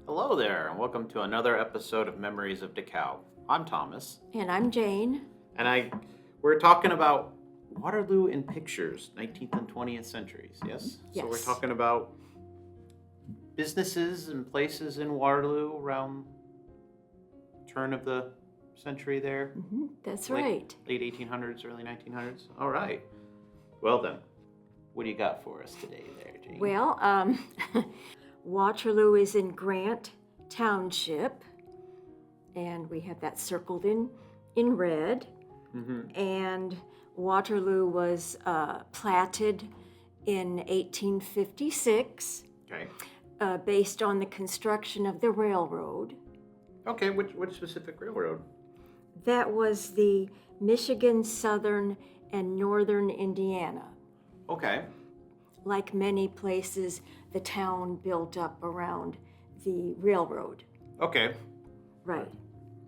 Hello there, and welcome to another episode of Memories of DeKalb. I'm Thomas, And I'm Jane. and we're talking about Waterloo in pictures, 19th and 20th centuries. Yes. Yes. So we're talking about businesses and places in Waterloo around turn of the century there. That's late, right. Late 1800s, early 1900s. All right. Well then, what do you got for us today, there, Jane? Well, Waterloo is in Grant Township, and we have that circled in red. And Waterloo was platted in 1856, Okay. Based on the construction of the railroad. Okay. Which specific railroad? That was the Michigan, Southern, and Northern Indiana. Okay. Like many places, the town built up around the railroad. Okay. Right.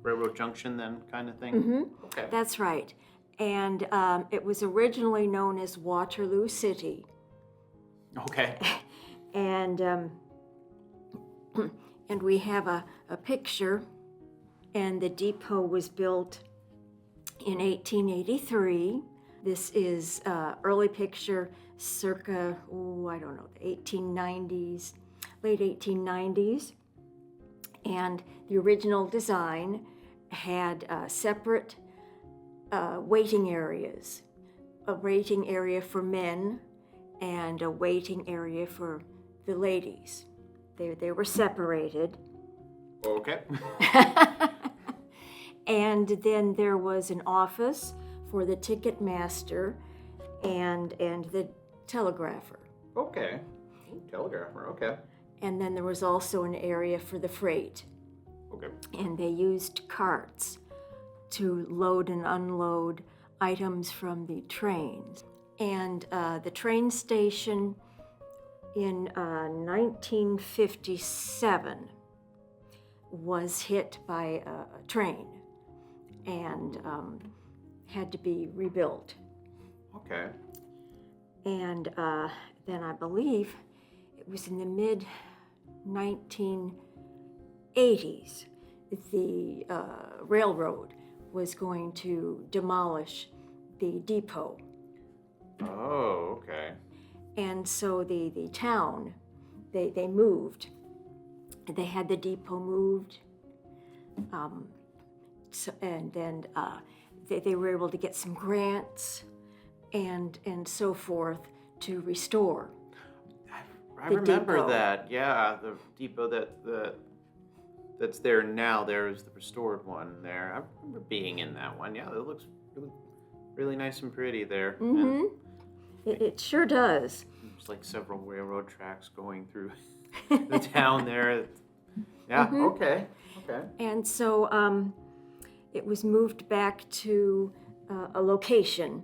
Railroad junction then kind of thing? Okay. That's right. And it was originally known as Waterloo City. Okay. And and we have a picture, and the depot was built in 1883. This is early picture circa, the 1890s, late 1890s. And the original design had separate waiting areas, a waiting area for men and a waiting area for the ladies. They were separated. Okay. And then there was an office for the ticket master and the telegrapher. Okay. Telegrapher, okay. And then there was also an area for the freight. Okay. And they used carts to load and unload items from the trains. And the train station in 1957 was hit by a train and had to be rebuilt. Okay. And then I believe it was in the mid-1980s, the railroad was going to demolish the depot. Oh, okay. And so the town, they moved. They had the depot moved. And then they were able to get some grants and so forth to restore. I The remember depot. that. Yeah, the depot that's there now. There is the restored one there. I remember being in that one. Yeah, it looks really nice and pretty there. And It sure does. there's like several railroad tracks going through the town there. Yeah. Okay. Okay. And so it was moved back to a location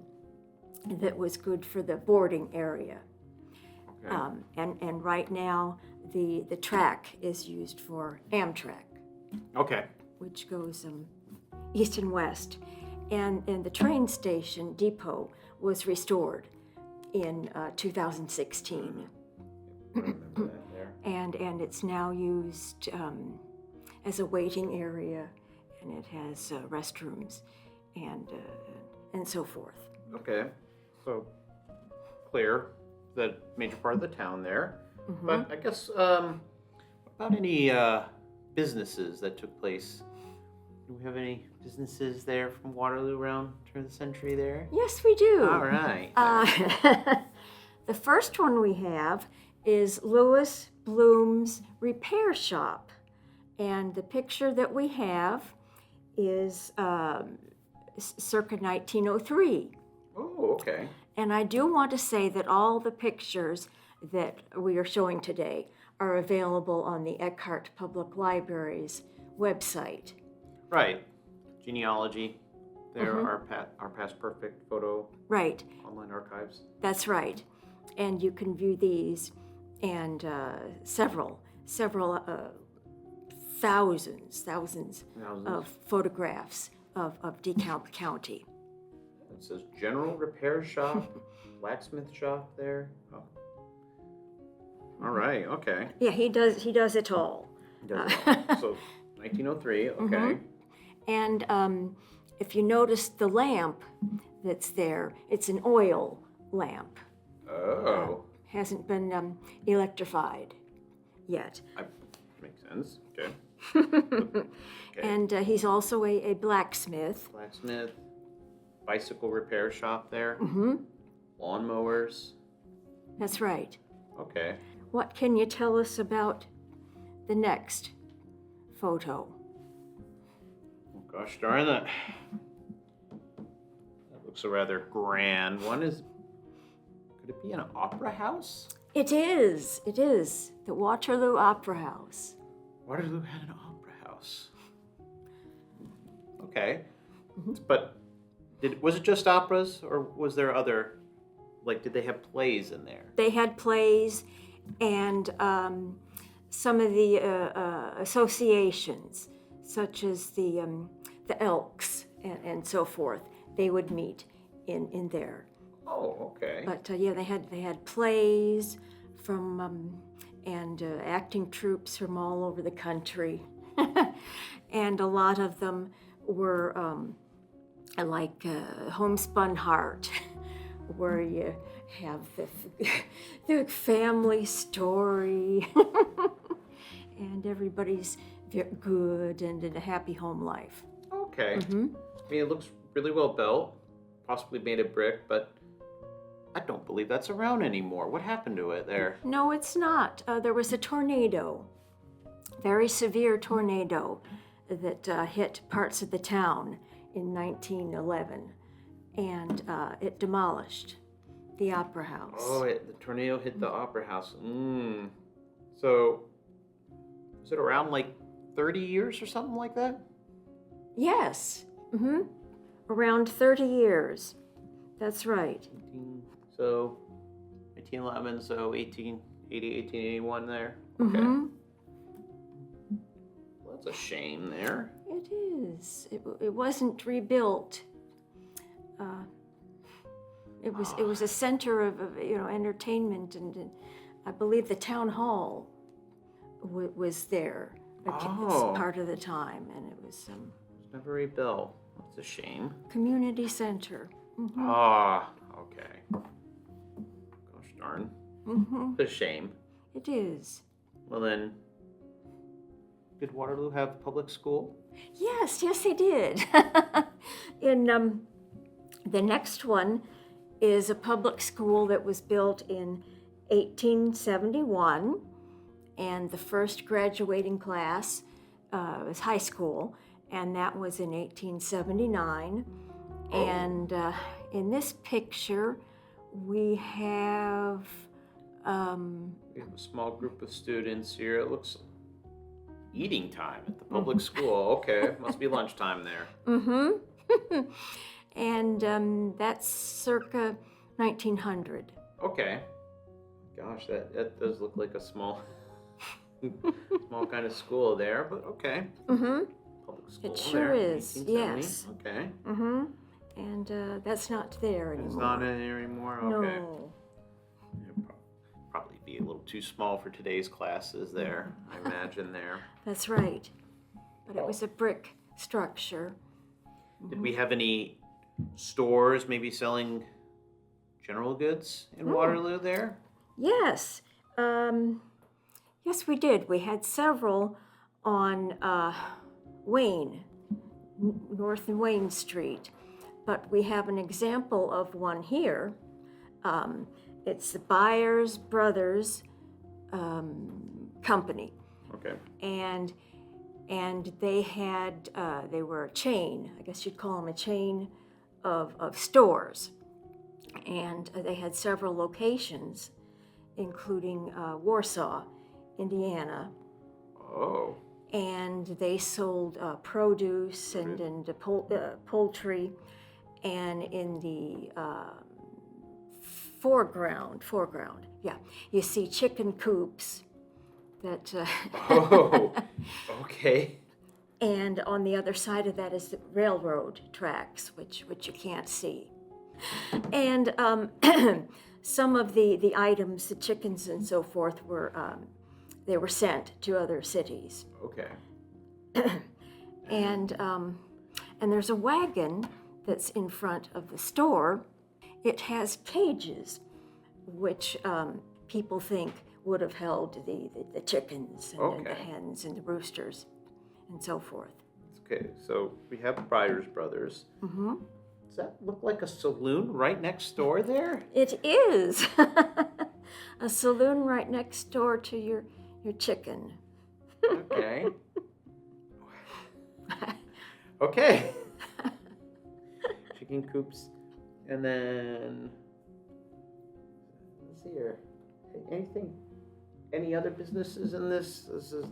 that was good for the boarding area. Okay. And right now, the track is used for Amtrak, Okay. which goes east and west. And the train station depot was restored in 2016. Remember that there. And it's now used as a waiting area, and it has restrooms and so forth. Okay, so clear, the major part of the town there. But I guess, about any businesses that took place? Do we have any businesses there from Waterloo around turn of the century there? Yes, we do. All right. The first one we have is Louis Bloom's Repair Shop. And the picture that we have is circa 1903. Oh, okay. And I do want to say that all the pictures that we are showing today are available on the Eckhart Public Library's website. Right. Genealogy. There are our past perfect photo Right, online archives. that's right. And you can view these and several thousands of photographs of DeKalb County. It says general repair shop, blacksmith shop there. Oh. All right. Okay. Yeah, he does it all. Does it all. So 1903, okay. And if you notice the lamp that's there, it's an oil lamp. Oh. Hasn't been electrified yet. Makes sense. Okay. And he's also a blacksmith. Blacksmith, bicycle repair shop there. Mm-hmm. Lawnmowers. That's right. Okay. What can you tell us about the next photo? Oh, gosh darn it. That looks a rather grand. One is, could it be an opera house? It is. It is. The Waterloo Opera House. Waterloo had an opera house. Okay. But was it just operas, or was there other, like, did they have plays in there? They had plays, and some of the associations, such as the Elks and so forth, they would meet in there. Oh, okay. But yeah, they had plays from and acting troupes from all over the country, and a lot of them were like Homespun Heart, where you have the family story, and everybody's good and in a happy home life. Okay. I mean, it looks really well built, possibly made of brick, but I don't believe that's around anymore. What happened to it there? No, it's not. There was a tornado, very severe tornado, that hit parts of the town in 1911, and it demolished the Opera House. Oh, the tornado hit the opera house. So, was it around like 30 years or something like that? Yes. Around 30 years. That's right. So, 1911, so 1880, 1881 there. Okay. Well, that's a shame there. It is. It wasn't rebuilt. It was a center of entertainment, and I believe the town hall was there part of the time, and it was It's never rebuilt. That's a shame. community center. Okay. Gosh darn. It's a shame. It is. Well then, did Waterloo have public school? Yes, they did. In the next one is a public school that was built in 1871, and the first graduating class was high school, and that was in 1879. And in this picture, we have We have a small group of students here. It looks eating time at the public school. Okay, must be lunchtime there. And that's circa 1900. Okay. Gosh, that does look like a small kind of school there, but okay. Public school It sure there, is, 1870. yes. Okay. And that's not there anymore. It's not in here anymore? Okay. No. It'd probably be a little too small for today's classes there, I imagine there. That's right. But it was a brick structure. Did we have any stores maybe selling general goods in Waterloo there? Yes. Yes, we did. We had several on Wayne, North and Wayne Street. But we have an example of one here. It's the Byers Brothers Company. Okay. And they had, they were a chain, I guess you'd call them a chain of stores. And they had several locations, including Warsaw, Indiana. Oh. And they sold produce and poultry. And in the foreground, yeah, you see chicken coops that. Oh, okay. And on the other side of that is the railroad tracks, which you can't see. And some of the items, the chickens and so forth, were they were sent to other cities. Okay. And there's a wagon that's in front of the store. It has cages, which people think would have held the chickens and the hens and the roosters and so forth. Okay, so we have Byers Brothers. Mm-hmm. Does that look like a saloon right next door there? It is. A saloon right next door to your chicken. Okay. Okay. Chicken coops. And then, let's see here. Any other businesses in this? This is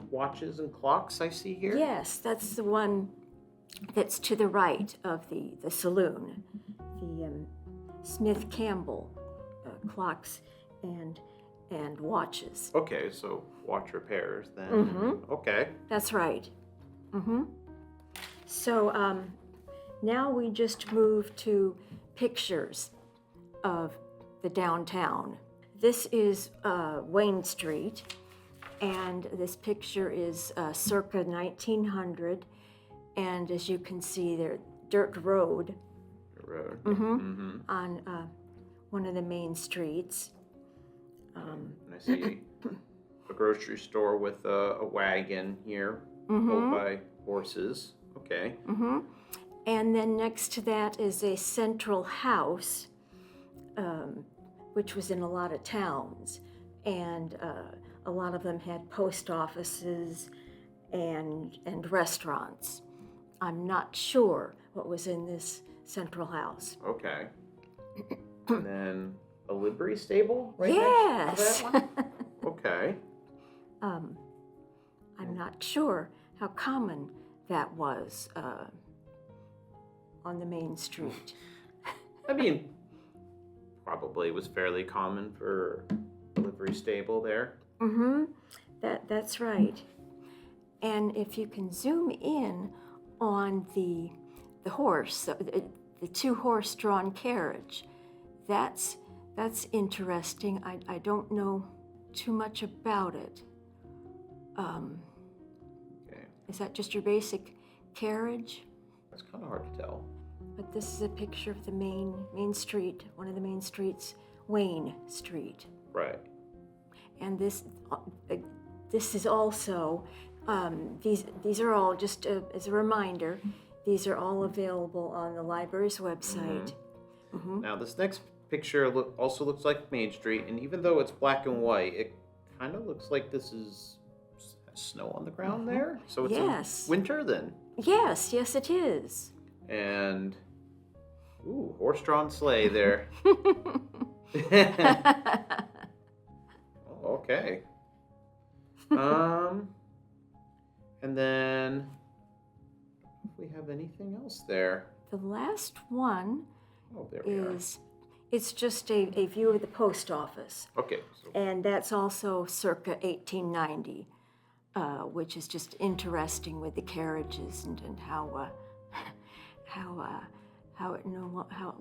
watches and clocks I see here? Yes, that's the one that's to the right of the saloon. The Smith Campbell clocks and watches. Okay, so watch repairs then. Mm-hmm. Okay. That's right. Mm-hmm. So now we just move to pictures of the downtown. This is Wayne Street, and this picture is circa 1900. And as you can see, there, dirt road. On one of the main streets. And I see a grocery store with a wagon here, pulled by horses. Okay. Mm-hmm. And then next to that is a central house, which was in a lot of towns. And a lot of them had post offices and restaurants. I'm not sure what was in this central house. Okay. And then a livery stable right yes. next to that one? Okay. I'm not sure how common that was on the main street. I mean, probably was fairly common for a livery stable there. Mm-hmm. That's right. And if you can zoom in on the horse, the two horse-drawn carriage, that's interesting. I don't know too much about it. Okay. Is that just your basic carriage? That's kind of hard to tell. But this is a picture of the main street, one of the main streets, Wayne Street. Right. And this is also, these are all, just as a reminder, these are all available on the library's website. Mm-hmm. Mm-hmm. Now this next picture also looks like Main Street, and even though it's black and white, it kind of looks like this is snow on the ground there. So it's winter then. Yes, it is. And horse-drawn sleigh there. Okay. And then if we have anything else there. The last one there we are. It's just a view of the post office. Okay. And that's also circa 1890, which is just interesting with the carriages and how it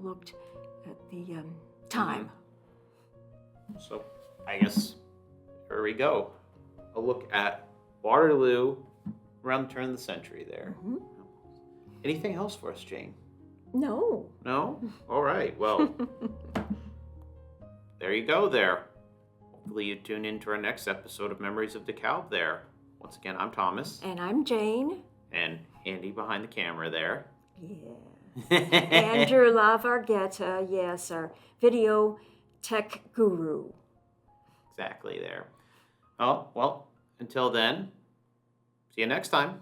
looked at the time. So I guess here we go. A look at Waterloo around the turn of the century there. Mm-hmm. Anything else for us, Jane? No. No? All right. Well, there you go there. Hopefully you tune in to our next episode of Memories of DeKalb there. Once again, I'm Thomas. And I'm Jane. And Andy behind the camera there. Yeah. Andrew Lavarghetta, yes, our video tech guru. Exactly there. Oh, well, until then, see you next time.